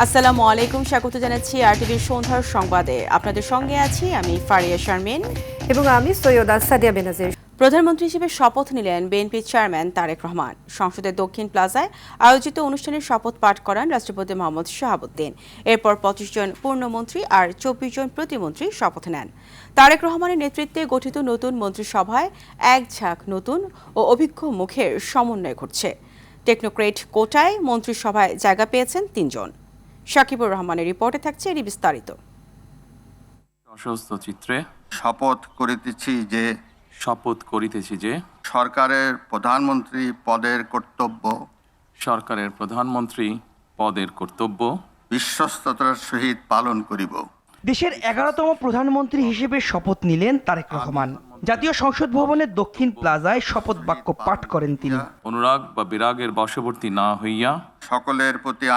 আসসালামু আলাইকুম, স্বাগত জানাচ্ছি আরটিভির সন্ধ্যার সংবাদে। আপনাদের সঙ্গে আছি আমি ফারিয়া শারমিন এবং আমি সৈয়দা সাদিয়া বেনাজির। প্রধানমন্ত্রী হিসেবে শপথ নিলেন বিএনপি চেয়ারম্যান তারেক রহমান। সংসদের দক্ষিণ প্লাজায় আয়োজিত অনুষ্ঠানে শপথ পাঠ করান রাষ্ট্রপতি মোহাম্মদ শাহাবুদ্দিন। এরপর 25 জন পূর্ণমন্ত্রী আর 24 জন প্রতিমন্ত্রী শপথ নেন। তারেক রহমানের নেতৃত্বে গঠিত নতুন মন্ত্রিসভায় এক ঝাঁক নতুন ও অভিজ্ঞ মুখের সমন্বয় ঘটছে। টেকনোক্রেট কোটায় মন্ত্রিসভায় জায়গা পেয়েছেন 3 জন। শাকিবুর রহমানের রিপোর্টে থাকছে এর বিস্তারিত। অসুস্থ চিত্রে শপথ করিতেছি যে সরকারের প্রধানমন্ত্রী পদের কর্তব্য বিশ্বস্ততার সহিত পালন করিব। দেশের 11তম প্রধানমন্ত্রী হিসেবে শপথ নিলেন তারেক রহমান। জাতীয় সংসদ ভবনের দক্ষিণ প্লাজায় শপথ বাক্য পাঠ করেন তিনি। অনুরাগ বা বিরাগের বশবর্তী না হইয়া সকলের প্রতি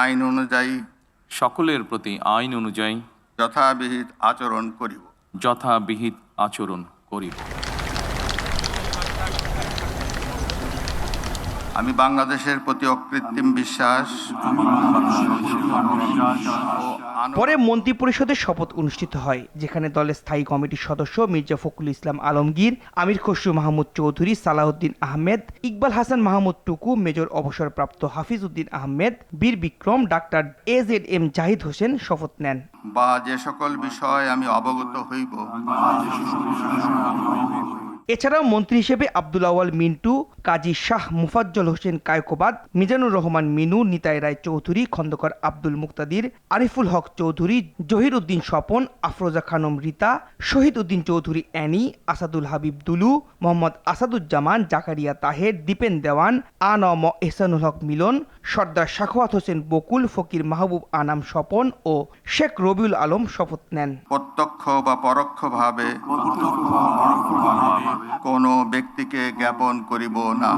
আইন অনুযায়ী যথাবিহিত আচরণ করিব। আমি বাংলাদেশের প্রতি অকৃত্রিম বিশ্বাস পরে মন্ত্রিপরিষদের শপথ অনুষ্ঠিত হয়, যেখানে দলের স্থায়ী কমিটির সদস্য মির্জা ফখরুল ইসলাম আলমগীর, আমির খসরু মাহমুদ চৌধুরী, সালাউদ্দিন আহমেদ, ইকবাল হাসান মাহমুদ টুকু, মেজর অবসরপ্রাপ্ত হাফিজ উদ্দিন আহমেদ, বীর বিক্রম, ডাক্তার AZM জাহিদ হোসেন শপথ নেন। বা যে সকল বিষয় আমি অবগত হইব। এছাড়াও মন্ত্রী হিসেবে আব্দুল আওয়াল মিন্টু, কাজী শাহ মুফাজ্জল হোসেন কায়কোবাদ, মিজানুর রহমান মিনু, নিতাই রায় চৌধুরী, খন্দকার আব্দুল মুক্তাদির, আরিফুল হক চৌধুরী, জহির উদ্দিন স্বপন, আফরোজা খানম রীতা, শহীদ উদ্দিন চৌধুরী অ্যানি, আসাদুল হাবিব দুলু, মোহাম্মদ আসাদুজ্জামান, জাকারিয়া তাহের, দীপেন দেওয়ান, আনম এহসানুল হক মিলন, সর্দার শাখাওয়াত হোসেন বকুল, ফকির মাহবুব আনাম স্বপন ও শেখ রবিউল আলম শপথ নেন। প্রত্যক্ষ বা পরোক্ষভাবে কোনো ব্যক্তিকে জ্ঞাপন করিব না।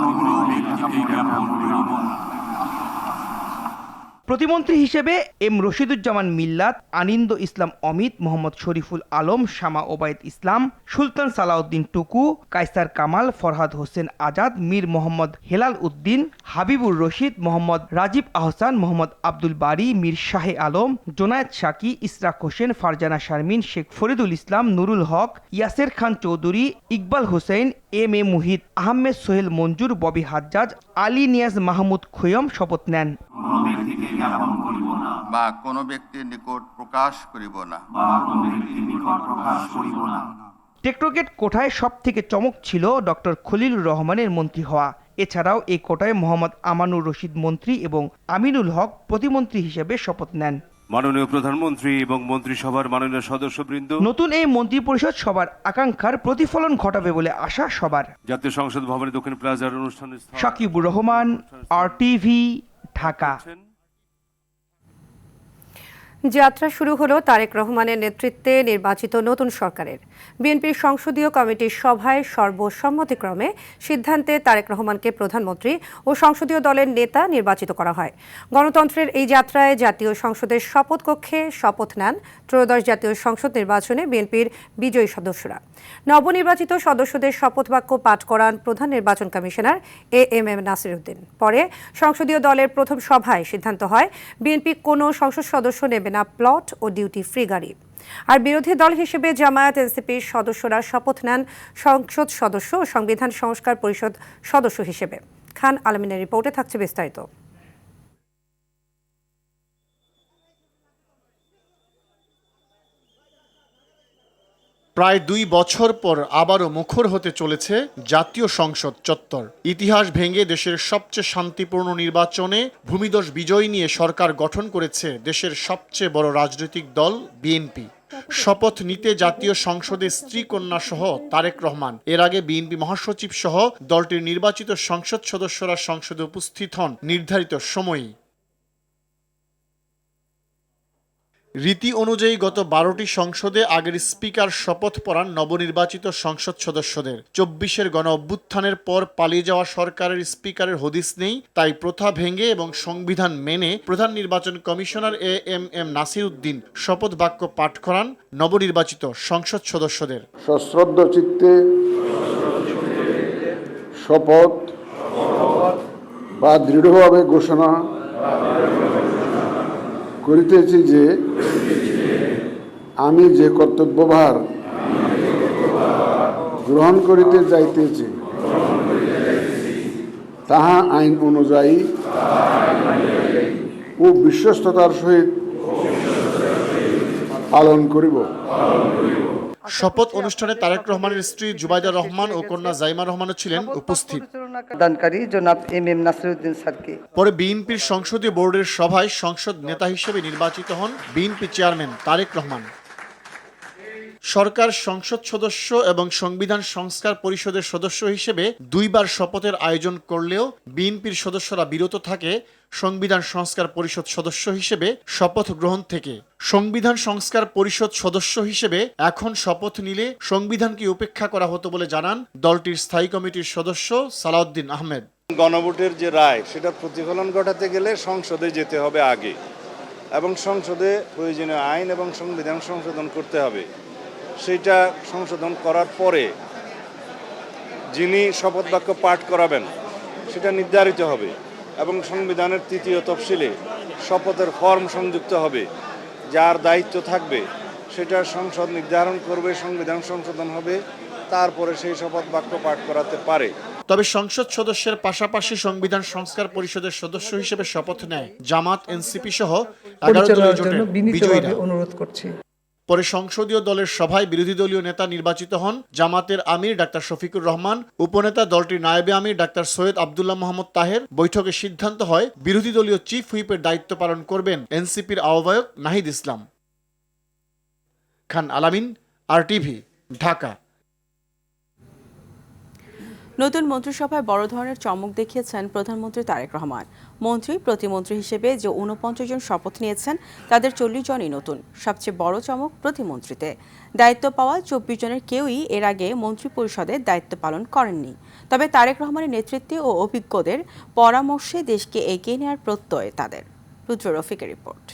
প্রতিমন্ত্রী হিসেবে এম রশিদুজ্জামান মিল্লাত, আনিন্দ ইসলাম অমিত, মোহাম্মদ শরীফুল আলম, শামা ওবায়দ ইসলাম, সুলতান সালাউদ্দিন টুকু, কায়সার কামাল, ফরহাদ হোসেন আজাদ, মীর মোহাম্মদ হেলাল উদ্দিন, হাবিবুর রশিদ, মোহাম্মদ রাজীব আহসান, মোহাম্মদ আব্দুল বারী, মীর শাহে আলম, জোনায়েদ শাকি, ইসরাক হোসেন, ফারজানা শারমিন, শেখ ফরিদুল ইসলাম, নুরুল হক, ইয়াসের খান চৌধুরী, ইকবাল হোসেন, এম এ মুহিত, আহমেদ সোহেল মঞ্জুর, ববি হাজ্জাজ, আলী নিয়াজ মাহমুদ খৈয়ম শপথ নেন। বা কোনো ব্যক্তির নিকট প্রকাশ করিব না। টেকনোক্রেট কোটায় সব থেকে চমক ছিল ডক্টর খলিলুর রহমানের মন্ত্রী হওয়া। এছাড়াও এই কোটায় মোহাম্মদ আমানুর রশিদ মন্ত্রী এবং আমিনুল হক প্রতিমন্ত্রী হিসেবে শপথ নেন। মাননীয় প্রধানমন্ত্রী এবং মন্ত্রিসভার মাননীয় সদস্যবৃন্দ, নতুন এই মন্ত্রিপরিষদ সবার আকাঙ্ক্ষার প্রতিফলন ঘটাবে বলে আশা সবার। জাতীয় সংসদ ভবনের দক্ষিণ প্লাজার অনুষ্ঠানে শাকিবুর রহমান, RTV, ঢাকা। যাত্রা শুরু হলো তারেক রহমানের নেতৃত্বে নির্বাচিত নতুন সরকারের। বিএনপির সংসদীয় কমিটির সভায় সর্বসম্মতিক্রমে সিদ্ধান্তে তারেক রহমানকে প্রধানমন্ত্রী ও সংসদীয় দলের নেতা নির্বাচিত করা হয়। গণতন্ত্রের এই যাত্রায় জাতীয় সংসদের শপথ কক্ষে শপথ নেন ত্রয়োদশ জাতীয় সংসদ নির্বাচনে বিএনপির বিজয়ী সদস্যরা। নবনির্বাচিত সদস্যদের শপথ বাক্য পাঠ করান প্রধান নির্বাচন কমিশনার AMM নাসির উদ্দিন। পরে সংসদীয় দলের প্রথম সভায় সিদ্ধান্ত হয় বিএনপি কোনো সংসদ সদস্য নেবে না প্লট ও ডিউটি ফ্রি গাড়ি। আর বিরোধী দল হিসেবে জামায়াত এনসিপির সদস্যরা শপথ নেন সংসদ সদস্য ও সংবিধান সংস্কার পরিষদ সদস্য হিসেবে। খান আলমিনের রিপোর্টে থাকছে বিস্তারিত। প্রায় 2 বছর পর আবারও মুখর হতে চলেছে জাতীয় সংসদ চত্বর। ইতিহাস ভেঙে দেশের সবচেয়ে শান্তিপূর্ণ নির্বাচনে ভূমিধস বিজয় নিয়ে সরকার গঠন করেছে দেশের সবচেয়ে বড় রাজনৈতিক দল বিএনপি। শপথ নিতে জাতীয় সংসদে স্ত্রী কন্যা সহ তারেক রহমান। এর আগে বিএনপি মহাসচিব সহ দলটির নির্বাচিত সংসদ সদস্যরা সংসদে উপস্থিত হন নির্ধারিত সময়েই। রীতি অনুযায়ী গত 12টি সংসদে আগের স্পিকার শপথ পড়ান নবনির্বাচিত সংসদ সদস্যদের। 24-এর গণ অভ্যুত্থানের পর পালিয়ে যাওয়া সরকারের স্পিকারের হদিস নেই, তাই প্রথা ভেঙে এবং সংবিধান মেনে প্রধান নির্বাচন কমিশনার AMM নাসির উদ্দিন শপথ বাক্য পাঠ করান নবনির্বাচিত সংসদ সদস্যদের। সশ্রদ্ধ চিত্তে শপথ বা দৃঢ়ভাবে ঘোষণা করিতেছি যে আমি যে কর্তব্যভার গ্রহণ করিতে যাইতেছি তাহা আইন অনুযায়ী ও বিশ্বস্ততার সহিত পালন করিব। শপথ অনুষ্ঠানে তারেক রহমানের স্ত্রী জুবাইদা রহমান ও কন্যা জাইমা রহমানও ছিলেন উপস্থিত। দানকারী জনাব MM নাসিরউদ্দিন স্যারকে। পরে বিএনপির সংসদীয় বোর্ডের সভায় সংসদ নেতা হিসেবে নির্বাচিত হন বিএনপি চেয়ারম্যান তারেক রহমান। সরকার সংসদ সদস্য এবং সংবিধান সংস্কার পরিষদের সদস্য হিসেবে দুইবার শপথের আয়োজন করলেও বিএনপির সদস্যরা বিরত থাকে সংবিধান সংস্কার পরিষদ সদস্য হিসেবে শপথ গ্রহণ থেকে। সংবিধান সংস্কার পরিষদ সদস্য হিসেবে এখন শপথ নিলে সংবিধানকে উপেক্ষা করা হতো বলে জানান দলটির স্থায়ী কমিটির সদস্য সালাউদ্দিন আহমেদ। গণভোটের যে রায় সেটা প্রতিফলন ঘটাতে গেলে সংসদে যেতে হবে আগে, এবং সংসদে প্রয়োজনীয় আইন এবং সংবিধান সংশোধন করতে হবে। সেইটা সংশোধন করার পরে যিনি শপথ বাক্য পাঠ করাবেন সেটা নির্ধারিত হবে, এবং সংবিধানের ৩য় তফসিলে শপথের ফর্ম সংযুক্ত হবে। যার দায়িত্ব থাকবে সেটা সংসদ নির্ধারণ করবে, সংবিধান সংশোধন হবে, তারপরে সেই শপথ বাক্য পাঠ করাতে পারে। তবে সংসদ সদস্যের পাশাপাশি সংবিধান সংস্কার পরিষদের সদস্য হিসেবে শপথ নেয় জামাত, এনসিপি সহ 11 দলীয় জোটের বিজয়ীরা। অনুরোধ করছি। পরে সংসদীয় দলের সভায় বিরোধী দলীয় নেতা নির্বাচিত হন জামাতের আমির ডাক্তার শফিকুর রহমান, উপনেতা দলটির নায়েবে আমির ডাক্তার সৈয়দ আব্দুল্লাহ মোহাম্মদ তাহের। বৈঠকে সিদ্ধান্ত হয় বিরোধী দলীয় চিফ হুইপের দায়িত্ব পালন করবেন এনসিপির আহ্বায়ক নাহিদ ইসলাম। খান আলামিন, RTV, ঢাকা। নতুন মন্ত্রিসভায় বড় ধরনের চমক দেখিয়েছেন প্রধানমন্ত্রী তারেক রহমান। মন্ত্রী প্রতিমন্ত্রী হিসেবে যে 49 জন শপথ নিয়েছেন তাদের 40 জনই নতুন। সবচেয়ে বড় চমক প্রতিমন্ত্রীতে। দায়িত্ব পাওয়া 24 জনের কেউই এর আগে মন্ত্রিপরিষদের দায়িত্ব পালন করেননি। তবে তারেক রহমানের নেতৃত্বে ও অভিজ্ঞদের পরামর্শে দেশকে এগিয়ে নেওয়ার প্রত্যয় তাদের। রুদ্র রফিকের রিপোর্ট।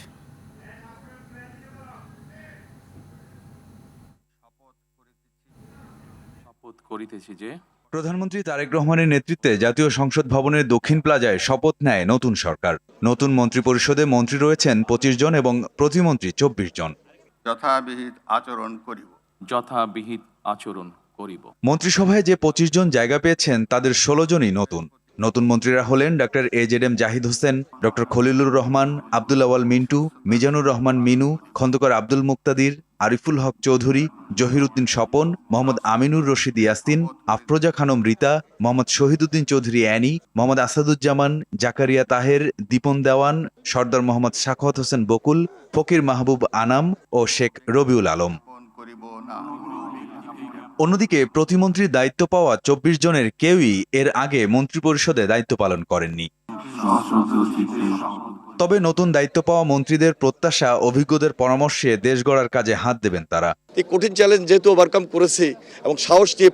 শপথ করিতেছি যে প্রধানমন্ত্রী তারেক রহমানের নেতৃত্বে জাতীয় সংসদ ভবনের দক্ষিণ প্লাজায় শপথ নেয় নতুন সরকার। নতুন মন্ত্রিপরিষদে মন্ত্রী রয়েছেন 25 জন এবং প্রতিমন্ত্রী 24 জন। যথাবিহিত আচরণ করিব। যথাবিহিত আচরণ করিব। মন্ত্রিসভায় যে 25 জন জায়গা পেয়েছেন তাদের 16 জনই নতুন। নতুন মন্ত্রীরা হলেন doctor AZM Zahid Hossain, doctor Khalilur Rahman, Abdul Awal Mintu, Mizanur Rahman Minu, Khandakar Abdul Muktadir, Ariful Haque Chowdhury, Zahiruddin Swapan, Mohammad Aminur Rashid Yasin, Afroza Khanam Rita, Mohammad Shahiduddin Chowdhury Annie, Mohammad Asaduzzaman, Zakaria Taher, Dipon Dewan, Sardar Mohammad Sakhawat Hossain Bakul, Fakir Mahbub Anam ও শেখ রবিউল আলম। অন্যদিকে প্রতিমন্ত্রীর দায়িত্ব পাওয়া 24 জনের কেউই এর আগে মন্ত্রিপরিষদে দায়িত্ব পালন করেননি। তবে নতুন দায়িত্ব পাওয়া মন্ত্রীদের প্রত্যাশা অভিজ্ঞদের পরামর্শে দেশ গড়ার কাজে হাত দেবেন তারা। এই কঠিন চ্যালেঞ্জ যেহেতু ওভারকাম করেছি এবং সাহস নিয়ে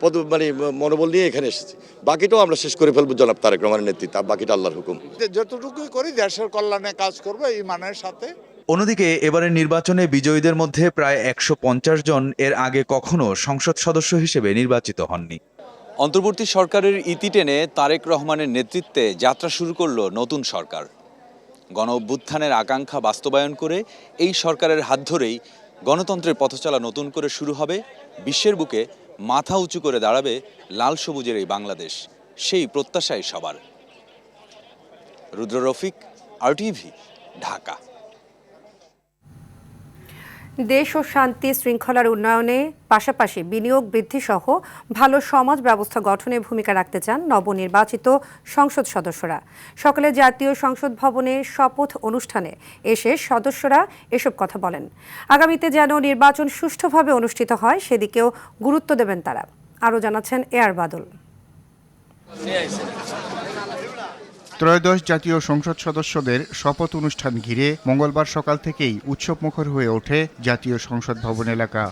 মনোবল নিয়ে এখানে এসেছি, বাকিটাও আমরা শেষ করে ফেলবো জনাব তারেক রহমানের নেতৃত্বে। বাকিটা আল্লাহর হুকুম। যতটুকুই করি দেশের কল্যাণে কাজ করবো এই মানের সাথে। অন্যদিকে এবারের নির্বাচনে বিজয়ীদের মধ্যে প্রায় 150 জন এর আগে কখনো সংসদ সদস্য হিসেবে নির্বাচিত হননি। অন্তর্বর্তী সরকারের ইতি টেনে তারেক রহমানের নেতৃত্বে যাত্রা শুরু করল নতুন সরকার। গণ অভ্যুত্থানের আকাঙ্ক্ষা বাস্তবায়ন করে এই সরকারের হাত ধরেই গণতন্ত্রের পথচলা নতুন করে শুরু হবে। বিশ্বের বুকে মাথা উঁচু করে দাঁড়াবে লাল সবুজের এই বাংলাদেশ, সেই প্রত্যাশাই সবার। রুদ্র রফিক, RTV, ঢাকা। দেশ ও শান্তি শৃঙ্খলার উন্নয়নে পাশাপাশি বিনিয়োগ বৃদ্ধি সহ ভালো সমাজ ব্যবস্থা গঠনে ভূমিকা রাখতে চান নবনির্বাচিত সংসদ সদস্যরা। সকালে জাতীয় সংসদ ভবনে শপথ অনুষ্ঠানে এসে সদস্যরা এসব কথা বলেন। আগামীতে যেন নির্বাচন সুষ্ঠুভাবে অনুষ্ঠিত হয় সেদিকেও গুরুত্ব দেবেন তারা। আরও জানাচ্ছেন এআর বাদল। ত্রয়োদশ জাতীয় সংসদ সদস্যদের শপথ অনুষ্ঠান ঘিরে মঙ্গলবার সকাল থেকেই উৎসবমুখর হয়ে ওঠে জাতীয় সংসদ ভবন এলাকা।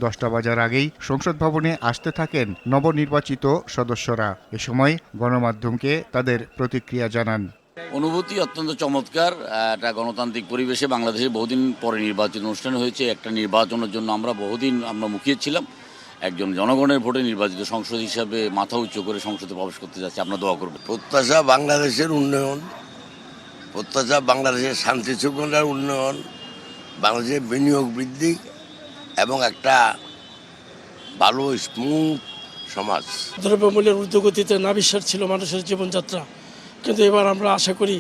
10টা বাজার আগেই সংসদ ভবনে আসতে থাকেন নবনির্বাচিত সদস্যরা। এ সময় গণমাধ্যমকে তাদের প্রতিক্রিয়া জানান। অনুভূতি অত্যন্ত চমৎকার। একটা গণতান্ত্রিক পরিবেশে বাংলাদেশে বহুদিন পরে নির্বাচন অনুষ্ঠান হয়েছে। একটা নির্বাচনের জন্য আমরা বহুদিন মুখিয়েছিলাম। একজন জনগণের ভোটে নির্বাচিত সংসদ হিসাবে মাথা উঁচু করে সংসদে প্রবেশ করতে যাচ্ছে। আপনারা দোয়া করবেন। প্রত্যাশা বাংলাদেশের উন্নয়ন, প্রত্যাশা বাংলাদেশের শান্তি শৃঙ্খলার উন্নয়ন, বাংলাদেশের বিনিয়োগ বৃদ্ধি এবং একটা ভালো স্মুথ সমাজ। দ্রব্যমূল্যের ঊর্ধ্বগতিতে নাভিশ্বাস ছিল মানুষের জীবনযাত্রা, কিন্তু এবার আমরা আশা করি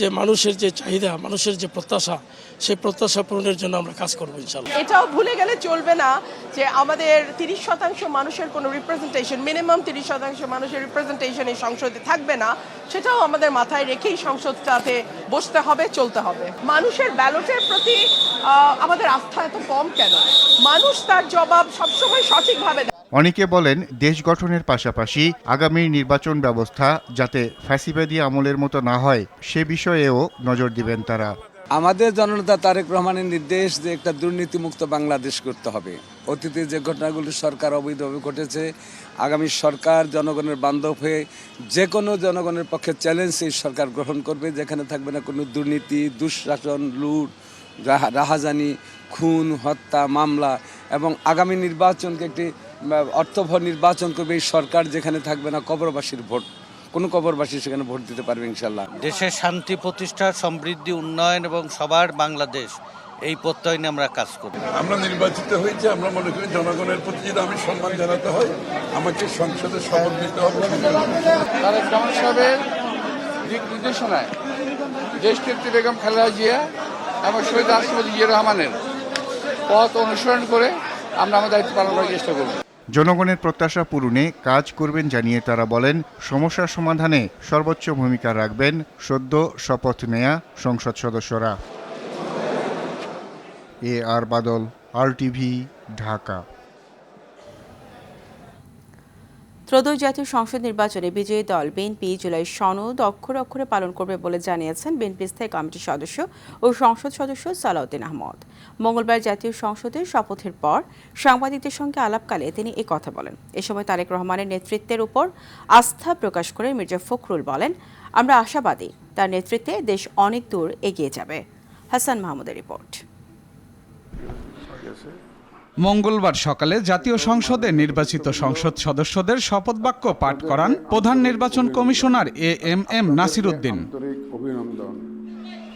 যে মানুষের যে চাহিদা, মানুষের যে প্রত্যাশা, সেই প্রত্যাশা পূরণের জন্য আমরা কাজ করবো ইনশাআল্লাহ। এটাও ভুলে গেলে চলবে না যে আমাদের 30% মানুষের কোনো রিপ্রেজেন্টেশন, মিনিমাম 30% মানুষের রিপ্রেজেন্টেশন এই সংসদে থাকবে না, সেটাও আমাদের মাথায় রেখেই সংসদটাতে বসতে হবে, চলতে হবে। মানুষের ব্যালটের প্রতি আমাদের আস্থা এত কম কেন? মানুষ তার জবাব সবসময় সঠিকভাবে। অনেকে বলেন দেশ গঠনের পাশাপাশি আগামী নির্বাচন ব্যবস্থা যাতে ফ্যাসিবাদী আমলের মতো না হয় সে বিষয়েও নজর দিবেন তারা। আমাদের জননেতা তারেক রহমানের নির্দেশ যে একটা দুর্নীতিমুক্ত বাংলাদেশ করতে হবে। অতীতে যে ঘটনাগুলি সরকার অবৈধভাবে ঘটেছে, আগামী সরকার জনগণের বান্ধব হয়ে যে কোনো জনগণের পক্ষে চ্যালেঞ্জ এই সরকার গ্রহণ করবে, যেখানে থাকবে না কোনো দুর্নীতি, দুঃশাসন, লুট, রাহাজানি, খুন, হত্যা, মামলা, এবং আগামী নির্বাচনকে একটি অর্থবহ নির্বাচন করবে এই সরকার, যেখানে থাকবে না কবরবাসীর ভোট, কোনো কবরবাসী সেখানে ভোট দিতে পারবে ইনশাল্লাহ। দেশের শান্তি প্রতিষ্ঠা, সমৃদ্ধি, উন্নয়ন এবং সবার বাংলাদেশ, এই প্রত্যয় নিয়ে আমরা কাজ করি। আমরা নির্বাচিত হয়েছি, আমরা মনে করি জনগণের প্রতি যদি আমি সম্মান জানাতে হয় আমাকে সংসদে শপথ নিতে হবে। তারেক রহমান সাহেবের দিক নির্দেশনায় দেশনেত্রী বেগম খালেদা জিয়া এবং শহীদ রাষ্ট্রপতি জিয়া রহমানের পথ অনুসরণ করে আমরা আমাদের দায়িত্ব পালন করার চেষ্টা করব। জনগণের প্রত্যাশা পূরণে কাজ করবেন জানিয়ে তারা বলেন সমস্যার সমাধানে সর্বোচ্চ ভূমিকা রাখবেন সদ্য শপথ নেয়া সংসদ সদস্যরা। আর বাদল, RTV, ঢাকা। ত্রয়োদশ জাতীয় সংসদ নির্বাচনে বিজয়ী দল বিএনপি জুলাই সনদ অক্ষরে অক্ষরে পালন করবে বলে জানিয়েছেন বিএনপি স্থায়ী কমিটির সদস্য ও সংসদ সদস্য সালাউদ্দিন আহমদ। মঙ্গলবার জাতীয় সংসদের শপথের পর সাংবাদিকদের সঙ্গে আলাপকালে তিনি এই কথা বলেন। এ সময় তারেক রহমানের নেতৃত্বের উপর আস্থা প্রকাশ করে মির্জা ফখরুল বলেন, আমরা আশাবাদী তার নেতৃত্বে দেশ অনেক দূর এগিয়ে যাবে। হাসান মাহমুদের রিপোর্ট। মঙ্গলবার সকালে জাতীয় সংসদে নির্বাচিত সংসদ সদস্যদের শপথ বাক্য পাঠ করান প্রধান নির্বাচন কমিশনার এএমএম নাসির উদ্দিন।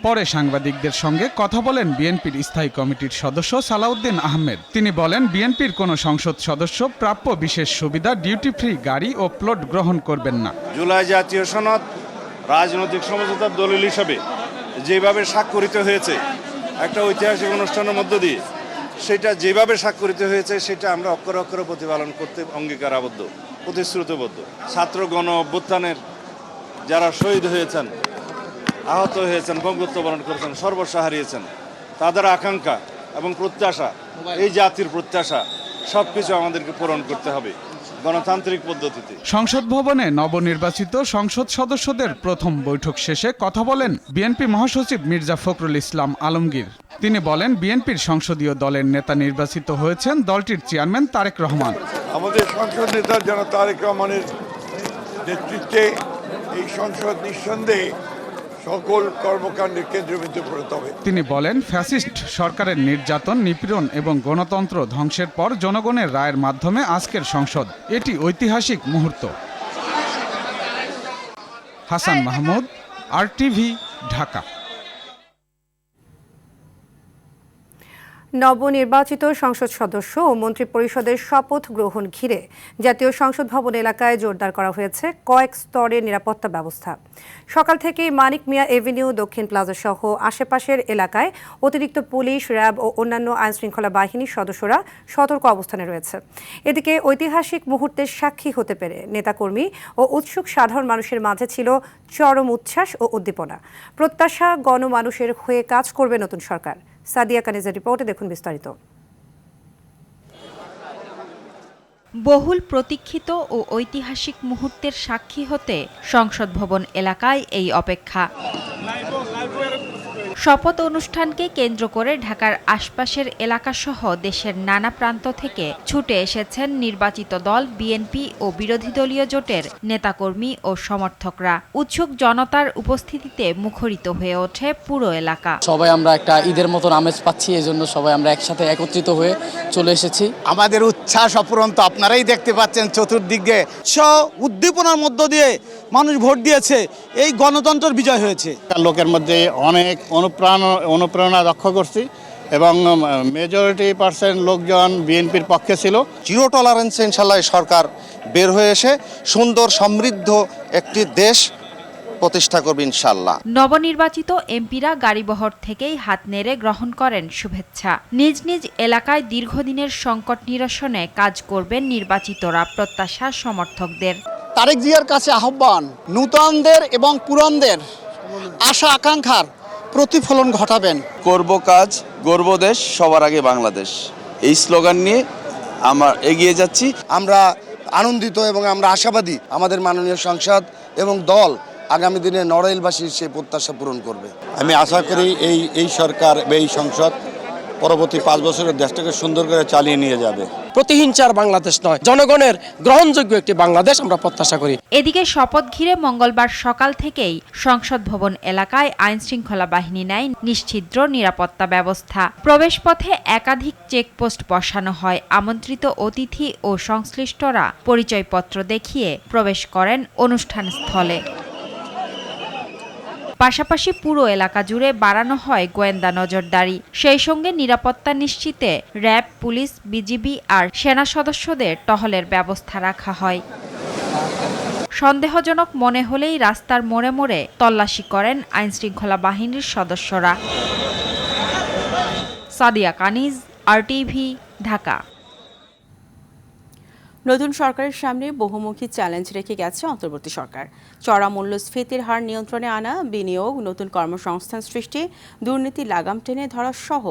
পরে সাংবাদিকদের সঙ্গে কথা বলেন বিএনপির স্থায়ী কমিটির সদস্য সালাউদ্দিন আহমেদ। তিনি বলেন, বিএনপির কোনো সংসদ সদস্য প্রাপ্য বিশেষ সুবিধা, ডিউটি ফ্রি গাড়ি ও প্লট গ্রহণ করবেন না। জুলাই জাতীয় সনদ রাজনৈতিক সমঝোতার দলিল হিসাবে যেভাবে স্বাক্ষরিত হয়েছে একটা ঐতিহাসিক অনুষ্ঠানের মধ্য দিয়ে, সেটা যেভাবে স্বাক্ষরিত হয়েছে সেটা আমরা অক্ষরে অক্ষরে প্রতিপালন করতে অঙ্গীকারাবদ্ধ, প্রতিশ্রুতিবদ্ধ। ছাত্র গণ অভ্যুত্থানের যারা শহীদ হয়েছেন, আহত হয়েছেন, বঙ্গত্ব বরণ করেছেন, সর্বস্ব হারিয়েছেন, তাদের আকাঙ্ক্ষা এবং প্রত্যাশা, এই জাতির প্রত্যাশা, সবকিছু আমাদেরকে পূরণ করতে হবে গণতান্ত্রিক পদ্ধতিতে। সংসদ ভবনে নবনির্বাচিত সংসদ সদস্যদের প্রথম বৈঠক শেষে কথা বলেন বিএনপি মহাসচিব মির্জা ফখরুল ইসলাম আলমগীর। তিনি বলেন, বিএনপির সংসদীয় দলের নেতা নির্বাচিত হয়েছেন দলটির চেয়ারম্যান তারেক রহমান। আমাদের সংসদ নেতা যারা তারেক রহমানের নেতৃত্বে এই সংসদ নিঃসন্দেহে সকল কর্মকাণ্ডের কেন্দ্রবিন্দু পরিণত হবে। তিনি বলেন, ফ্যাসিস্ট সরকারের নির্যাতন, নিপীড়ন এবং গণতন্ত্র ধ্বংসের পর জনগণের রায়ের মাধ্যমে আজকের সংসদ, এটি ঐতিহাসিক মুহূর্ত। হাসান মাহমুদ, RTV, ঢাকা। নবনির্বাচিত সংসদ সদস্য ও মন্ত্রিপরিষদের শপথ গ্রহণ ঘিরে জাতীয় সংসদ ভবন এলাকায় জোরদার করা হয়েছে কয়েক স্তরের নিরাপত্তা ব্যবস্থা। সকাল থেকেই মানিক মিয়া এভিনিউ, দক্ষিণ প্লাজা সহ আশেপাশের এলাকায় অতিরিক্ত পুলিশ, র্যাব ও অন্যান্য আইনশৃঙ্খলা বাহিনীর সদস্যরা সতর্ক অবস্থানে রয়েছে। এদিকে ঐতিহাসিক মুহূর্তের সাক্ষী হতে পেরে নেতাকর্মী ও উৎসুক সাধারণ মানুষের মাঝে ছিল চরম উচ্ছ্বাস ও উদ্দীপনা। প্রত্যাশা, গণমানুষের হয়ে কাজ করবে নতুন সরকার। সাদিয়া কানিজের রিপোর্টে দেখুন বিস্তারিত। বহুল প্রতীক্ষিত ও ঐতিহাসিক মুহূর্তের সাক্ষী হতে সংসদ ভবন এলাকায় এই অপেক্ষা। শপথ অনুষ্ঠানকে কেন্দ্র করে ঢাকার আশপাশের এলাকাসহ দেশের নানা প্রান্ত থেকে ছুটে এসেছেন নির্বাচিত দল বিএনপি ও বিরোধী দলীয় জোটের নেতাকর্মী ও সমর্থকরা। উৎসুক জনতার উপস্থিতিতে মুখরিত হয়ে ওঠে পুরো এলাকা। সবাই আমরা একটা ঈদের মতন আমেজ পাচ্ছি, এই জন্য সবাই আমরা একসাথে একত্রিত হয়ে চলে এসেছি। আমাদের উচ্ছ্বাস অফুরন্ত আপনারাই দেখতে পাচ্ছেন, চতুর্দিকে উদ্দীপনার মধ্য দিয়ে মানুষ ভোট দিয়েছে। এই গণতন্ত্রের বিজয় হয়েছে। লোকের মধ্যে অনেক অনুপ্রেরণা রক্ষা করছি এবং মেজরিটি পার্সেন্ট লোকজন বিএনপির পক্ষে ছিল। জিরো টলারেন্স ইনশাল্লাহ সরকার বের হয়ে এসে সুন্দর সমৃদ্ধ একটি দেশ প্রতিষ্ঠা করবে ইনশাল্লাহ। নবনির্বাচিত এমপিরা গাড়িবহর থেকেই হাত নেড়ে গ্রহণ করেন শুভেচ্ছা। নিজ নিজ এলাকায় দীর্ঘদিনের সংকট নিরসনে কাজ করবেন নির্বাচিতরা, প্রত্যাশা সমর্থকদের। তারেক জিয়ার কাছে আহ্বান, নূতনদের এবং পুরানদের আশা আকাঙ্ক্ষার প্রতিফলন ঘটাবেন। করব কাজ, গর্ব দেশ, সবার আগে বাংলাদেশ, এই স্লোগান নিয়ে আমরা এগিয়ে যাচ্ছি। আমরা আনন্দিত এবং আমরা আশাবাদী আমাদের মাননীয় সংসদ এবং দল আগামী দিনে নড়াইলবাসীর সেই প্রত্যাশা পূরণ করবে। আমি আশা করি এই সরকার এই সংসদ পরবর্তী 5 বছরের দেশটাকে সুন্দর করে চালিয়ে নিয়ে যাবে। প্রতিহিংসার বাংলাদেশ নয়, জনগণের গ্রহণযোগ্য একটি বাংলাদেশ আমরা প্রত্যাশা করি। এদিকে শপথ ঘিরে মঙ্গলবার সকাল থেকেই সংসদ ভবন এলাকায় আইনশৃঙ্খলা বাহিনী নেয় নিশ্ছিদ্র নিরাপত্তা ব্যবস্থা। প্রবেশপথে একাধিক চেকপোস্ট বসানো হয়। আমন্ত্রিত অতিথি ও সংশ্লিষ্টরা পরিচয়পত্র দেখিয়ে প্রবেশ করেন অনুষ্ঠান স্থলে। পাশাপাশি পুরো এলাকা জুড়ে বাড়ানো হয় গোয়েন্দা নজরদারি। সেই সঙ্গে নিরাপত্তা নিশ্চিতে র্যাব, পুলিশ, বিজিবি আর সেনা সদস্যদের টহলের ব্যবস্থা রাখা হয়। সন্দেহজনক মনে হলেই রাস্তার মোড়ে মোড়ে তল্লাশি করেন আইনশৃঙ্খলা বাহিনীর সদস্যরা। সাদিয়া কানিজ, RTV, ঢাকা। নতুন সরকারের সামনে বহুমুখী চ্যালেঞ্জ রেখে গেছে অন্তর্বর্তী সরকার। চড়া মূল্যস্ফীতির হার নিয়ন্ত্রণে আনা, বিনিয়োগ, নতুন কর্মসংস্থান সৃষ্টি, দুর্নীতি লাগাম টেনে ধরা সহ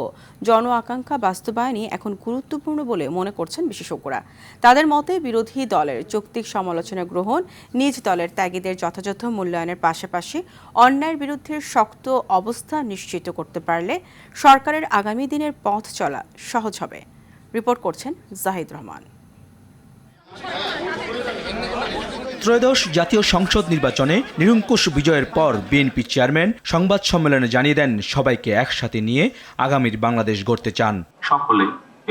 জন আকাঙ্ক্ষা বাস্তবায়নই এখন গুরুত্বপূর্ণ বলে মনে করছেন বিশেষজ্ঞরা। তাদের মতে বিরোধী দলের যৌক্তিক সমালোচনা গ্রহণ, নিজ দলের ত্যাগীদের যথাযথ মূল্যায়নের পাশাপাশি অন্যায়ের বিরুদ্ধে শক্ত অবস্থান নিশ্চিত করতে পারলে সরকারের আগামী দিনের পথ চলা সহজ হবে। রিপোর্ট করছেন জাহিদ রহমান। ত্রয়োদশ জাতীয় সংসদ নির্বাচনে নিরঙ্কুশ বিজয়ের পর বিএনপি চেয়ারম্যান সংবাদ সম্মেলনে জানিয়ে দেন, সবাইকে একসাথে নিয়ে আগামীর বাংলাদেশ গড়তে চান। সকলে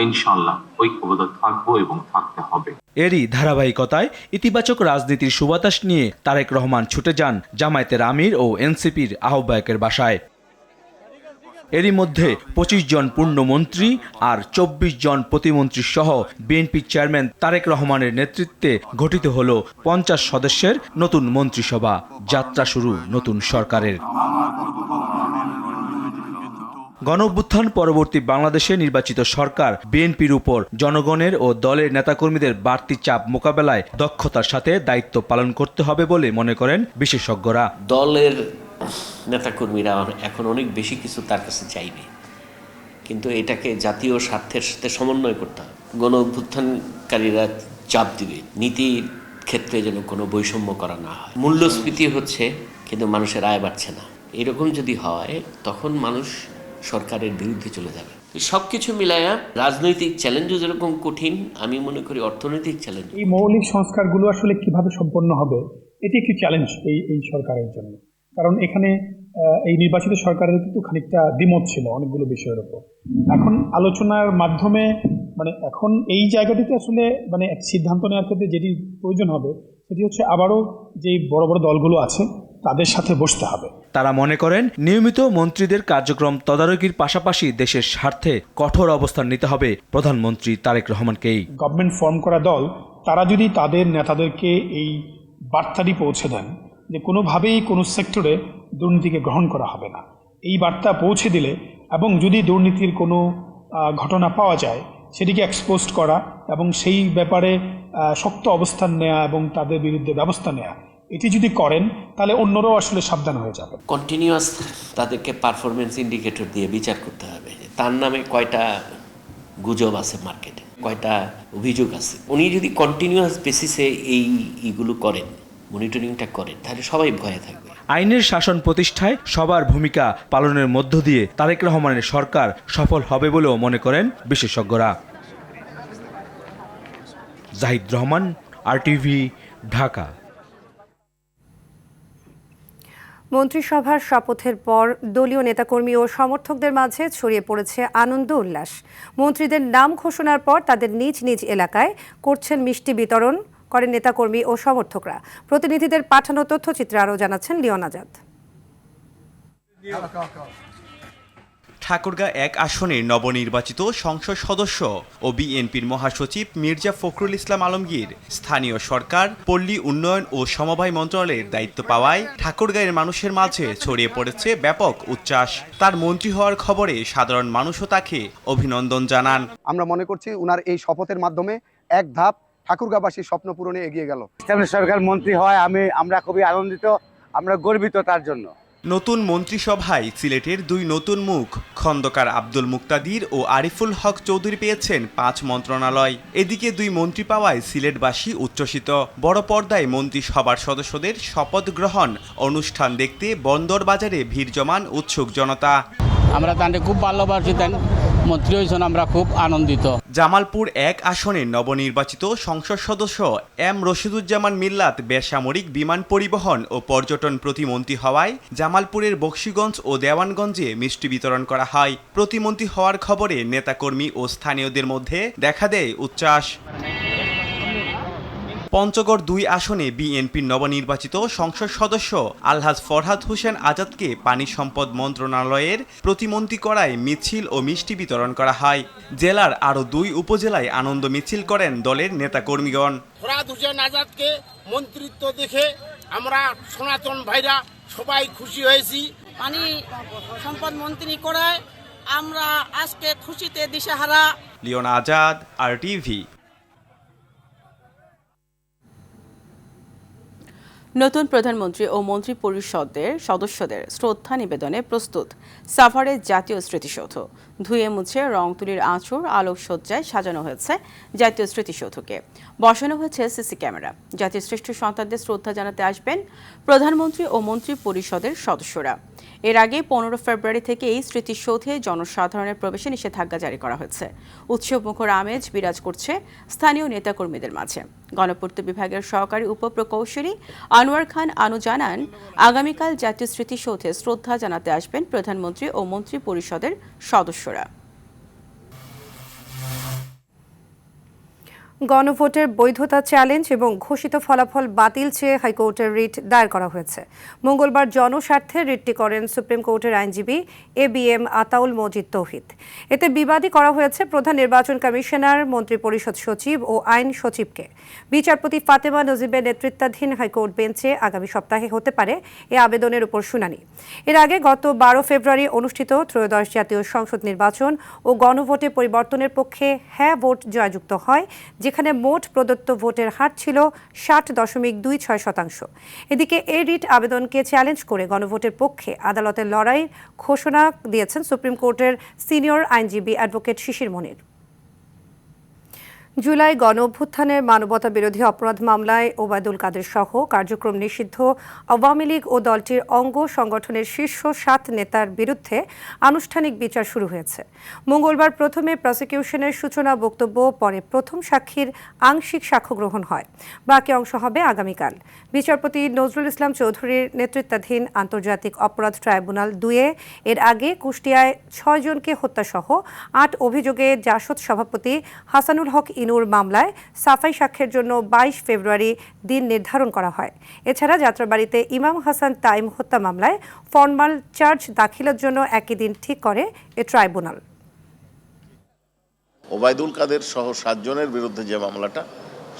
ইনশাআল্লাহ ঐক্যবদ্ধ থাকবো এবং থাকতে হবে। এরই ধারাবাহিকতায় ইতিবাচক রাজনীতির সুবাতাস নিয়ে তারেক রহমান ছুটে যান জামায়াতের আমির ও এনসিপির আহ্বায়কের বাসায়। এরই মধ্যে 25 জন পূর্ণমন্ত্রী আর 24 জন প্রতিমন্ত্রী সহ বিএনপি চেয়ারম্যান তারেক রহমানের নেতৃত্বে গঠিত হল 50 সদস্যের নতুন মন্ত্রিসভা। যাত্রা শুরু নতুন সরকারের। গণঅভ্যুত্থান পরবর্তী বাংলাদেশে নির্বাচিত সরকার বিএনপির উপর জনগণের ও দলের নেতাকর্মীদের বাড়তি চাপ মোকাবেলায় দক্ষতার সাথে দায়িত্ব পালন করতে হবে বলে মনে করেন বিশেষজ্ঞরা। দলের নেতাকর্মীরা এখন অনেক বেশি কিছু তার কাছে চাইবে, কিন্তু এটাকে জাতীয় স্বার্থের সাথে সমন্বয় করতে হবে। গণ অভ্যুত্থানকারীরা চাপ দিবে নীতির ক্ষেত্রে যেন কোনো বৈষম্য করা না হয়। মূল্যস্ফীতি হচ্ছে কিন্তু মানুষের আয় বাড়ছে না, এরকম যদি হয় তখন মানুষ সরকারের বিরুদ্ধে চলে যাবে। সব কিছু মিলায়া রাজনৈতিক চ্যালেঞ্জও যেরকম কঠিন, আমি মনে করি অর্থনৈতিক চ্যালেঞ্জ। এই মৌলিক সংস্কারগুলো আসলে কিভাবে সম্পন্ন হবে, এটি একটি চ্যালেঞ্জ এই সরকারের জন্য। কারণ এখানে এই নির্বাচিত সরকারের কিন্তু খানিকটা দ্বিমত ছিল অনেকগুলো বিষয়ের উপর। এখন আলোচনার মাধ্যমে এখন এই জায়গাটিতে আসলে এক সিদ্ধান্ত নেওয়ার ক্ষেত্রে যেটি প্রয়োজন হবে সেটি হচ্ছে আবারও যেই বড় বড় দলগুলো আছে তাদের সাথে বসতে হবে। তারা মনে করেন নিয়মিত মন্ত্রীদের কার্যক্রম তদারকির পাশাপাশি দেশের স্বার্থে কঠোর অবস্থান নিতে হবে প্রধানমন্ত্রী তারেক রহমানকেই। গভর্নমেন্ট ফর্ম করা দল তারা যদি তাদের নেতাদেরকে এই বার্তাটি পৌঁছে দেন যে কোনোভাবেই কোনো সেক্টরে দুর্নীতিকে গ্রহণ করা হবে না, এই বার্তা পৌঁছে দিলে এবং যদি দুর্নীতির কোনো ঘটনা পাওয়া যায় সেটিকে এক্সপোজ করা এবং সেই ব্যাপারে শক্ত অবস্থান নেওয়া এবং তাদের বিরুদ্ধে ব্যবস্থা নেওয়া, এটি যদি করেন তাহলে অন্যরাও আসলে সাবধান হয়ে যাবে। কন্টিনিউয়াস তাদেরকে পারফরমেন্স ইন্ডিকেটর দিয়ে বিচার করতে হবে, তার নামে কয়টা গুজব আছে মার্কেটে, কয়টা অভিযোগ আছে। উনি যদি কন্টিনিউয়াস বেসিসে এইগুলো করেন, মনিটরিংটা করেন, তাহলে সবাই ভয়ে থাকবে। আইনের শাসন প্রতিষ্ঠায় সবার ভূমিকা পালনের মধ্য দিয়ে তারেক রহমানের সরকার সফল হবে বলেও মনে করেন বিশেষজ্ঞরা। জাহিদ রহমান, RTV, ঢাকা। মন্ত্রিসভার শপথের পর দলীয় নেতাকর্মী ও সমর্থকদের মাঝে ছড়িয়ে পড়েছে আনন্দ উল্লাস। মন্ত্রীদের নাম ঘোষণার পর তাদের নিজ নিজ এলাকায় করছেন মিষ্টি বিতরণ করেন নেতাকর্মী ও সমর্থকরা। প্রতিনিধিদের পাঠানো তথ্যচিত্রে আরও জানাচ্ছেন লিওন আজাদ। ঠাকুরগাঁ 1 আসনের নবনির্বাচিত সংসদ সদস্য ও বিএনপির মহাসচিব মির্জা ফখরুল ইসলাম আলমগীর স্থানীয় সরকার, পল্লী উন্নয়ন ও সমবায় মন্ত্রণালয়ের দায়িত্ব পাওয়ায় ঠাকুরগাঁয়ের মানুষের মাঝে ছড়িয়ে পড়েছে ব্যাপক উচ্ছ্বাস। তার মন্ত্রী হওয়ার খবরে সাধারণ মানুষও তাকে অভিনন্দন জানান। আমরা মনে করছি উনার এই শপথের মাধ্যমে এক ধাপ ঠাকুরগাঁবাসীর স্বপ্ন পূরণে এগিয়ে গেল। সরকার মন্ত্রী হওয়ায় আমরা খুবই আনন্দিত, আমরা গর্বিত তার জন্য। নতুন মন্ত্রিসভায় সিলেটের 2 নতুন মুখ খন্দকার আব্দুল মুক্তাদির ও আরিফুল হক চৌধুরী পেয়েছেন 5 মন্ত্রণালয়। এদিকে 2 মন্ত্রী পাওয়ায় সিলেটবাসী উচ্ছ্বসিত। বড় পর্দায় মন্ত্রিসভার সদস্যদের শপথ গ্রহণ অনুষ্ঠান দেখতে বন্দর বাজারে ভিড় জমান উৎসুক জনতা। আমরা তাকে খুব ভালোবাসি, মন্ত্রী হয়েছেন, আমরা খুব আনন্দিত। জামালপুর 1 আসনের নবনির্বাচিত সংসদ সদস্য এম রশিদুজ্জামান মিল্লাত বেসামরিক বিমান পরিবহন ও পর্যটন প্রতিমন্ত্রী হওয়ায় জামালপুরের বক্সিগঞ্জ ও দেওয়ানগঞ্জে মিষ্টি বিতরণ করা হয়। প্রতিমন্ত্রী হওয়ার খবরে নেতাকর্মী ও স্থানীয়দের মধ্যে দেখা দেয় উচ্ছ্বাস। পঞ্চগড় 2 আসনে বিএনপির নবনির্বাচিত সংসদ সদস্য আলহাজ ফরহাদ হোসেন আজাদকে পানি সম্পদ মন্ত্রণালয়ের প্রতিমন্ত্রী করায় মিছিল ও মিষ্টি বিতরণ করা হয়। জেলার আরও 2 উপজেলায় আনন্দ মিছিল করেন দলের নেতাকর্মীগণ। ফরহাদ হোসেন আজাদকে মন্ত্রিত্ব দেখে আমরা সনাতন ভাইরা সবাই খুশি হয়েছি। পানি সম্পদ মন্ত্রী করায় আমরা আজকে খুশিতে দিশেহারা। লিওন আজাদ, RTV। নতুন প্রধানমন্ত্রী ও মন্ত্রী পরিষদের সদস্যদের শ্রদ্ধা নিবেদনে প্রস্তুত সাভারের জাতীয় স্মৃতিসৌধ। ধুয়ে মুছে রং তুলির আঁচড় আলোকসজ্জায় সাজানো হয়েছে জাতীয় স্মৃতিসৌধকে। বসানো হয়েছে সিসি ক্যামেরা। জাতির শ্রেষ্ঠ সন্তানদের শ্রদ্ধা জানাতে আসবেন প্রধানমন্ত্রী ও মন্ত্রী পরিষদের সদস্যরা। এর আগে 15 ফেব্রুয়ারি থেকে এই স্মৃতিসৌধে জনসাধারণের প্রবেশে নিষেধাজ্ঞা জারি করা হয়েছে। উৎসবমুখর আমেজ বিরাজ করছে স্থানীয় নেতাকর্মীদের মাঝে। গণপূর্ত বিভাগের সহকারী উপপ্রকৌশলী আনোয়ার খান আনু জানান, আগামীকাল জাতীয় স্মৃতিসৌধে শ্রদ্ধা জানাতে আসবেন প্রধানমন্ত্রী ও মন্ত্রী পরিষদের সদস্যরা। গণভোটের বৈধতা চ্যালেঞ্জ এবং ঘোষিত ফলাফল বাতিল চেয়ে হাইকোর্টের রিট দায়ের করা হয়েছে। মঙ্গলবার জনস্বার্থে রিটটি করেন সুপ্রিম কোর্টের আইনজীবী ABM আতাউল মজিদ তৌহিদ। এতে বিবাদী করা হয়েছে প্রধান নির্বাচন কমিশনার, মন্ত্রিপরিষদ সচিব ও আইন সচিবকে। বিচারপতি ফাতেমা নজিবের নেতৃত্বাধীন হাইকোর্ট বেঞ্চে আগামী সপ্তাহে হতে পারে এ আবেদনের উপর শুনানি। এর আগে গত 12 ফেব্রুয়ারি অনুষ্ঠিত ত্রয়োদশ জাতীয় সংসদ নির্বাচন ও গণভোটে পরিবর্তনের পক্ষে হ্যাঁ ভোট জয়যুক্ত হয়, যেখানে মোট প্রদত্ত ভোটের হার ছিল 60.26%। এদিকে এই রিট আবেদনকে চ্যালেঞ্জ করে গণভোটের পক্ষে আদালতের লড়াইয়ের ঘোষণা দিয়েছেন সুপ্রিম কোর্টের সিনিয়র আইনজীবী অ্যাডভোকেট শিশির মনির। জুলাই গণ অভ্যুত্থানের মানবতা বিরোধী অপরাধ মামলায় ওবায়দুল কাদের সহ কার্যক্রম নিষিদ্ধ আওয়ামী লীগ ও দলটির অঙ্গ সংগঠনের শীর্ষ 7 নেতার বিরুদ্ধে আনুষ্ঠানিক বিচার শুরু হয়েছে। মঙ্গলবার প্রথমে প্রসিকিউশনের সূচনা বক্তব্য, পরে প্রথম সাক্ষীর আংশিক সাক্ষ্য গ্রহণ হয়। বাকি অংশ হবে আগামীকাল। বিচারপতি নজরুল ইসলাম চৌধুরীর নেতৃত্বাধীন আন্তর্জাতিক অপরাধ ট্রাইব্যুনাল 2 এর আগে কুষ্টিয়ায় 6 জনকে হত্যাসহ 8 অভিযোগে জাসদ সভাপতি হাসানুল হক ইনুর মামলায় সাফাই সাক্ষ্যের জন্য 22 ফেব্রুয়ারি দিন নির্ধারণ করা হয়। এছাড়া যাত্রাবাড়িতে ইমাম হাসান তাইম হত্যা মামলায় ফরমাল চার্জ দাখিলের জন্য একই দিন ঠিক করে এ ট্রাইব্যুনাল। ওবায়দুল কাদের সহ 7 জনের বিরুদ্ধে যে মামলাটা,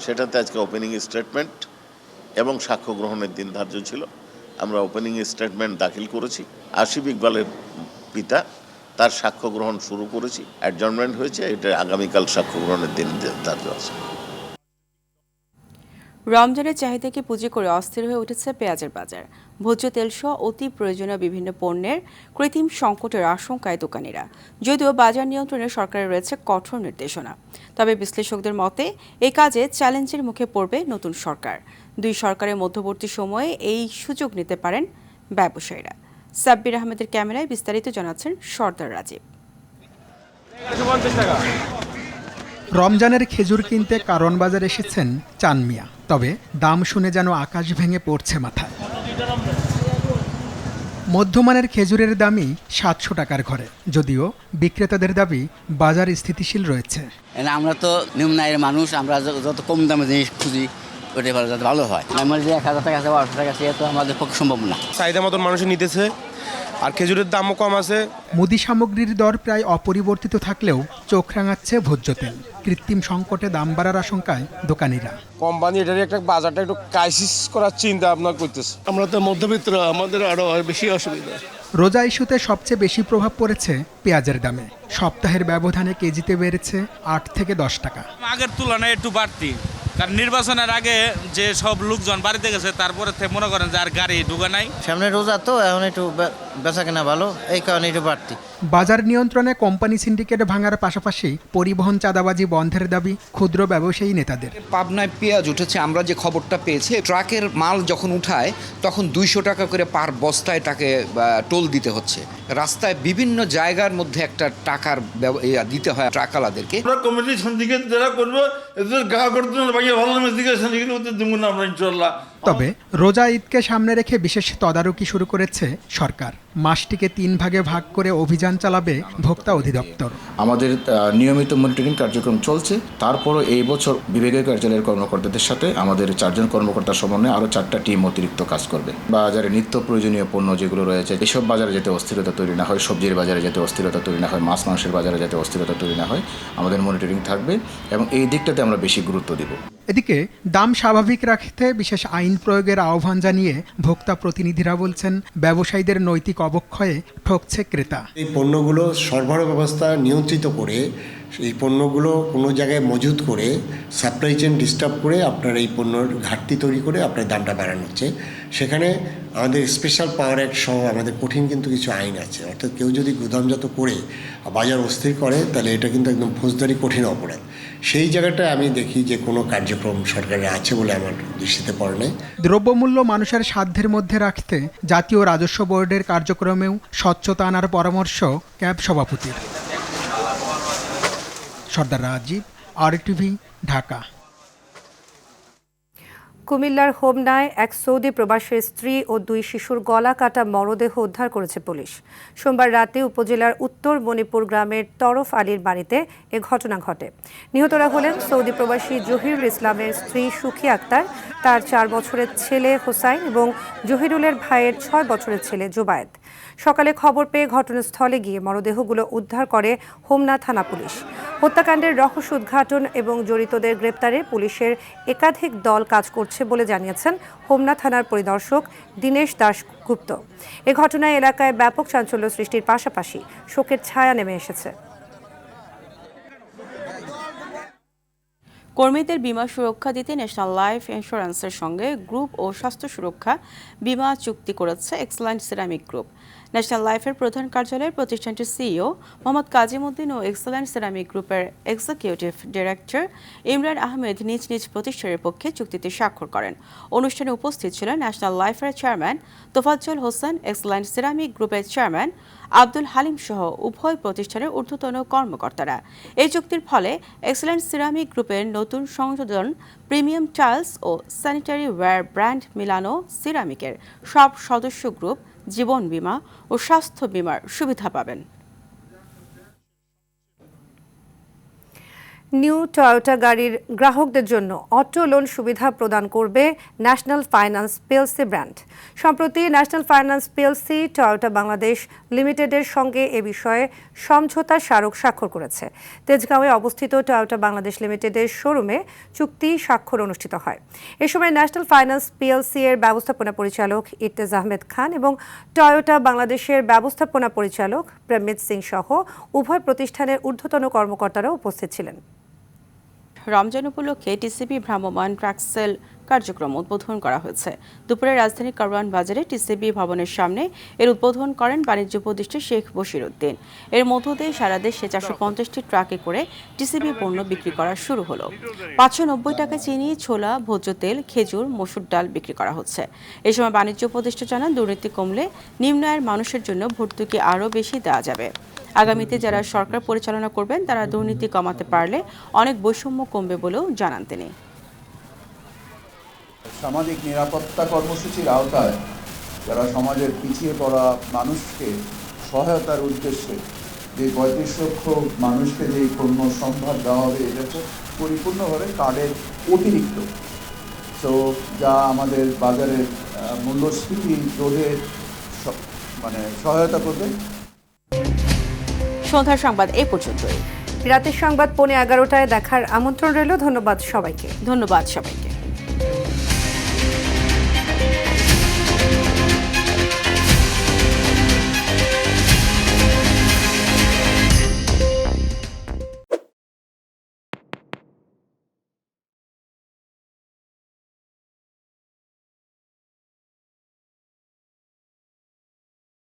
সেটাতে আজকে ওপেনিং স্টেটমেন্ট এবং সাক্ষ্য গ্রহণের দিন ধার্য ছিল। আমরা ওপেনিং স্টেটমেন্ট দাখিল করেছি। আসিফ ইকবালের পিতা, তার সাক্ষ্য গ্রহণ শুরু করেছি। অ্যাডজর্নমেন্ট হয়েছে, এটা আগামীকাল সাক্ষ্য গ্রহণের দিন ধার্য আছে। রমজানের চাহিদাকে পুঁজি করে অস্থির হয়ে উঠেছে পেঁয়াজের বাজার। ভোজ্য তেলসহ অতি প্রয়োজনীয় বিভিন্ন পণ্যের কৃত্রিম সংকটের আশঙ্কায় দোকানিরা। যদিও বাজার নিয়ন্ত্রণে সরকারের রয়েছে কঠোর নির্দেশনা, তবে বিশ্লেষকদের মতে এই কাজে চ্যালেঞ্জের মুখে পড়বে নতুন সরকার। 2 সরকারের মধ্যবর্তী সময়ে এই সুযোগ নিতে পারেন ব্যবসায়ীরা। সাব্বির আহমেদের ক্যামেরায় বিস্তারিত জানাচ্ছেন সর্দার রাজীব। রমজানের খেজুর কিনতে কারণ বাজার এসেছেন চান মিয়া, তবে দাম শুনে যেন আকাশ ভেঙে পড়ছে মাথায়। মধ্যমানের খেজুরের দামই 700 টাকার ঘরে, যদিও বিক্রেতাদের দাবি বাজার স্থিতিশীল রয়েছে। আমরা তো নিম্ন আয়ের মানুষ, আমরা যত কম দামে জিনিস খুঁজি ওটা যাতে ভালো হয়। আমার যে 1000 টাকা আছে 1200 টাকা আছে, এত আমাদের পক্ষে সম্ভব না। চাহিদা মতন মানুষ নিতেছে, আর খেজুরের দামও কম আছে। মুদি সামগ্রীর দর প্রায় অপরিবর্তিত থাকলেও চোখ রাঙাচ্ছে ভোজ্য তেল। কৃত্রিম সংকটে দাম বাড়ার আশঙ্কায় দোকানিরা। কোম্পানি এটার একটা বাজারটা একটু ক্রাইসিস করার চিন্তা ভাবনা করতেছে। আমরা তো মধ্যবিত্ত, আমাদের আরো বেশি অসুবিধা। রোজা ইস্যুতে সবচেয়ে বেশি প্রভাব পড়েছে পেঁয়াজের দামে। সপ্তাহের ব্যবধানে কেজিতে বেড়েছে 8 থেকে 10 টাকা। আগের তুলনায় একটু বাড়তি, কারণ নির্বাচনের আগে যে সব লোকজন বাড়িতে গেছে, তারপরে মনে করেন যে আর গাড়ি ঢুকে নাই। সামনে রোজা তো এখন একটু বেচা কেনা ভালো, এই কারণে একটু বাড়তি। বাজার নিয়ন্ত্রণে কোম্পানি সিন্ডিকেট ভাঙার পাশাপাশি পরিবহন চাঁদাবাজি বন্ধের দাবি ক্ষুদ্র ব্যবসায়ী নেতাদের। পাবনায় পেঁয়াজ উঠেছে, আমরা যে খবরটা পেয়েছি, ট্রাকের মাল যখন উঠায় তখন 200 টাকা করে পার বস্তায় তাকে টোল দিতে হচ্ছে। রাস্তায় বিভিন্ন জায়গার মধ্যে একটা টাকার দিতে হয় ট্রাকওয়ালাদেরকে। কমিটি সিন্ডিকেট যারা করবে এদের গা করতে ভালো সিন্ডিকেট হতে দেব না আমরা ইনশাআল্লাহ। তবে রোজা ঈদকে সামনে রেখে বিশেষ তদারকি শুরু করেছে সরকার। মাসটিকে 3 ভাগে ভাগ করে অভিযান চালাবে ভোক্তা অধিদপ্তর। আমাদের নিয়মিত মনিটরিং কার্যক্রম চলছে। তারপরও এই বছর বিভাগীয় কার্যালয়ের কর্মকর্তাদের সাথে আমাদের 4 জন কর্মকর্তার সমন্বয়ে আরও 4টা টিম অতিরিক্ত কাজ করবে। বাজারে নিত্য প্রয়োজনীয় পণ্য যেগুলো রয়েছে, এসব বাজারে যাতে অস্থিরতা তৈরি না হয়, সবজির বাজারে যাতে অস্থিরতা তৈরি না হয়, মাছ মাংসের বাজারে যাতে অস্থিরতা তৈরি না হয়, আমাদের মনিটরিং থাকবে এবং এই দিকটাতে আমরা বেশি গুরুত্ব দিব। এদিকে দাম স্বাভাবিক রাখতে বিশেষ আইন প্রয়োগের আহ্বান জানিয়ে ভোক্তা প্রতিনিধিরা বলছেন, ব্যবসায়ীদের নৈতিক অবক্ষয়ে ঠকছে ক্রেতা। এই পণ্যগুলো সরবরাহ ব্যবস্থা নিয়ন্ত্রিত করে, এই পণ্যগুলো কোনো জায়গায় মজুত করে সাপ্লাই চেইন ডিস্টার্ব করে আপনার এই পণ্যর ঘাটতি তৈরি করে আপনার দামটা বাড়ানো হচ্ছে। সেখানে আমাদের স্পেশাল পাওয়ার অ্যাক্ট সহ আমাদের কঠিন কিন্তু কিছু আইন আছে। অর্থাৎ কেউ যদি গুদামজাত করে বাজার অস্থির করে তাহলে এটা কিন্তু একদম ফৌজদারি কঠিন অপরাধ। সেই জায়গাটায় আমি দেখি যে কোনো কার্যক্রম সরকারের আছে বলে আমার দৃষ্টিতে পড়ে নাই। দ্রব্যমূল্য মানুষের সাধ্যের মধ্যে রাখতে জাতীয় রাজস্ব বোর্ডের কার্যক্রমেও স্বচ্ছতা আনার পরামর্শ ক্যাব সভাপতির। সর্দার রাজীব, RTV, ঢাকা। কুমিল্লার হোমনায় এক সৌদি প্রবাসীর স্ত্রী ও 2 শিশুর গলা কাটা মরদেহ উদ্ধার করেছে পুলিশ। সোমবার রাতে উপজেলার উত্তর মণিপুর গ্রামের তরফ আলীর বাড়িতে এ ঘটনা ঘটে। নিহতরা হলেন সৌদি প্রবাসী জহিরুল ইসলামের স্ত্রী সুখী আক্তার, তার 4 বছরের ছেলে হোসাইন এবং জহিরুলের ভাইয়ের 6 বছরের ছেলে জুবায়েদ। সকালে খবর পেয়ে ঘটনাস্থলে গিয়ে মরদেহগুলো উদ্ধার করে হোমনা থানা পুলিশ। হত্যাকাণ্ডের রহস্য উদ্ঘাটন এবং জড়িতদের গ্রেপ্তারে পুলিশের একাধিক দল কাজ করছে বলে জানিয়েছেন হোমনা থানার পরিদর্শক দীনেশ দাশগুপ্ত। এ ঘটনায় এলাকায় ব্যাপক চাঞ্চল্য সৃষ্টির পাশাপাশি শোকের ছায়া নেমে এসেছে। কর্মীদের বীমা সুরক্ষা দিতে ন্যাশনাল লাইফ ইন্স্যুরেন্সের সঙ্গে গ্রুপ ও স্বাস্থ্য সুরক্ষা বীমা চুক্তি করেছে এক্সেলেন্ট সিরামিক গ্রুপ। ন্যাশনাল লাইফের প্রধান কার্যালয়ের প্রতিষ্ঠানটির সিইও মোহাম্মদ কাজিমউদ্দিন ও এক্সেলেন্ট সিরামিক গ্রুপের এক্সিকিউটিভ ডিরেক্টর ইমরান আহমেদ নিজ নিজ প্রতিষ্ঠানের পক্ষে চুক্তিতে স্বাক্ষর করেন। অনুষ্ঠানে উপস্থিত ছিলেন ন্যাশনাল লাইফের chairman Tofazzal Hossain, excellent ceramic গ্রুপের চেয়ারম্যান আব্দুল হালিম সহ উভয় প্রতিষ্ঠানের ঊর্ধ্বতন কর্মকর্তারা। এই চুক্তির ফলে এক্সেলেন্ট সিরামিক গ্রুপের নতুন সংযোজন প্রিমিয়াম টাইলস ও স্যানিটারি ওয়্যার ব্র্যান্ড মিলানো সিরামিকের সব সদস্য গ্রুপ জীবন বীমা ও স্বাস্থ্য বীমার সুবিধা পাবেন। নিউ টয়োটা গাড়ির গ্রাহকদের জন্য অটো লোন সুবিধা প্রদান করবে ন্যাশনাল ফাইন্যান্স পিএলসি ব্র্যান্ড। সম্প্রতি national finance PLC Toyota Bangladesh লিমিটেডের সঙ্গে এ বিষয়ে সমঝোতা স্মারক স্বাক্ষর করেছে। তেজগাঁওয়ে অবস্থিত টয়োটা বাংলাদেশ লিমিটেডের শোরুমে চুক্তি স্বাক্ষর অনুষ্ঠিত হয়। এ সময় ন্যাশনাল ফাইন্যান্স পিএলসি এর ব্যবস্থাপনা পরিচালক ইরতেজ আহমেদ খান এবং টয়োটা বাংলাদেশের ব্যবস্থাপনা পরিচালক প্রমিত সিং সহ উভয় প্রতিষ্ঠানের ঊর্ধ্বতন কর্মকর্তারা উপস্থিত ছিলেন। রমজান উপলক্ষে টিসিবি ভ্রাম্যমাণ ট্রাক্সেল কার্যক্রম উদ্বোধন করা হয়েছে। দুপুরে রাজধানীর কারওয়ান বাজারে টিসিবি ভবনের সামনে এর উদ্বোধন করেন বাণিজ্য উপদেষ্টা শেখ বশির উদ্দিন। এর মধ্য দিয়ে সারা দেশে 450টি ট্রাকে করে টিসিবি পণ্য বিক্রি করা শুরু হলো। 590 টাকা চিনি, ছোলা, ভোজ্য তেল, খেজুর, মসুর ডাল বিক্রি করা হচ্ছে। এই সময় বাণিজ্য উপদেষ্টা জানান, দুর্নীতি কমলে নিম্ন আয়ের মানুষের জন্য ভর্তুকি আরও বেশি দেওয়া যাবে। আগামীতে যারা সরকার পরিচালনা করবেন তারা দুর্নীতি কমাতে পারলে অনেক বৈষম্য কমবে বলেও জানান তিনি। সামাজিক নিরাপত্তা কর্মসূচির আওতায় যারা সমাজের পিছিয়ে পড়া মানুষকে সহায়তার উদ্দেশ্যে যে 35 লক্ষ মানুষকে যে পণ্য সম্ভার দেওয়া হবে, এটা তো পরিপূর্ণভাবে কার্ডের অতিরিক্ত, তো যা আমাদের বাজারের মূল্যস্ফীতি রোধে সহায়তা করবে। সন্ধ্যার সংবাদ এই পর্যন্তই। রাতের সংবাদ 11:15টায় দেখার আমন্ত্রণ রইল। ধন্যবাদ সবাইকে।